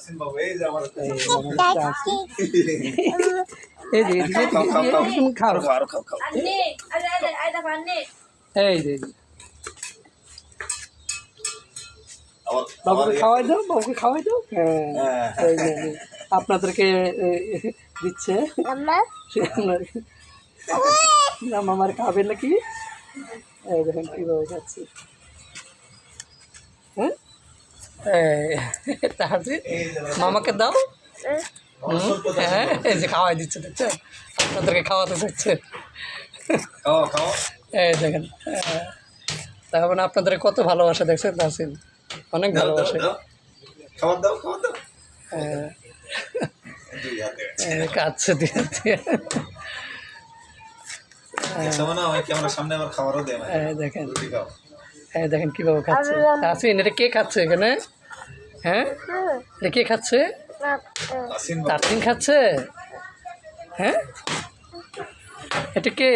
আসেন বাবু, এই যে আমার এই যে খাও আরো খাও খাও। এই যে আবার বাবুকে খাওয়াই দাও, বাবুকে খাওয়াই দাও। হ্যাঁ হ্যাঁ। এই যে, আপনাদেরকে দিচ্ছে না, মামার খাবেন নাকি? এই দেখেন কীভাবে খাচ্ছি। হ্যাঁ তাহলে মামাকে দাও। হ্যাঁ এই যে খাওয়াই দিচ্ছে, দেখছেন? আপনাদেরকে খাওয়াতে দিচ্ছে। খাও খাও। এই দেখেন, তার মানে আপনাদের কত ভালোবাসা, দেখছেন তাহসিন? অনেক দাও দাও ভালোবাসে। দাও, খাবার দাও খাবার দাও। হ্যাঁ, দুই হাতে কাচ্ছে দিয়ে দিয়ে। দেখছো না, ওই ক্যামেরার সামনে আমার খাবারও দেয় না। এই দেখেন, রুটি খাও। এই দেখেন কীভাবে খাচ্ছে তাহসিন। এটা কে খাচ্ছে এখানে? হ্যাঁ এটা কে খাচ্ছে? আসেন বাবু। তাহসিন খাচ্ছে। হ্যাঁ এটা কে?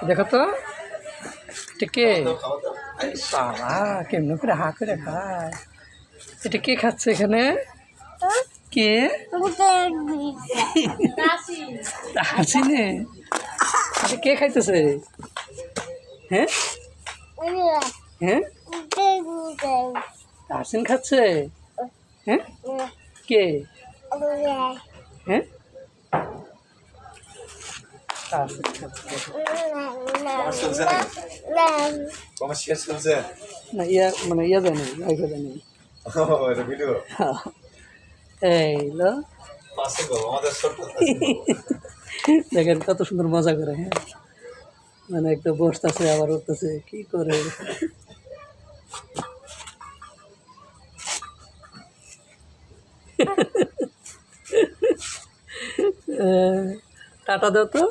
দেখো তো, এটা কে? খাওয়া দাও। বাবা কেমন করে হা করে খায়। এটা কে খাচ্ছে এখানে? কে? তাহসিনে? এটা কে খাইতেছে? হ্যাঁ হ্যাঁ তাহসিন খাচ্ছে। হ্যাঁ কে? হ্যাঁ তাহসিন খাচ্ছে। আমার চলছে না, তোমার শেষ চলছে। না ইয়া মানে ইয়া জানি, লাইফে জানি। ও, এটা ভিডিও। এই লো আসেন বাবু, আমাদের ছোট্ট আসেন বাবু। দেখেন কত সুন্দর মজা করে। হ্যাঁ মানে একটু বসতেছে আবার উঠতেছে, কি করে। টাটা দাও তো।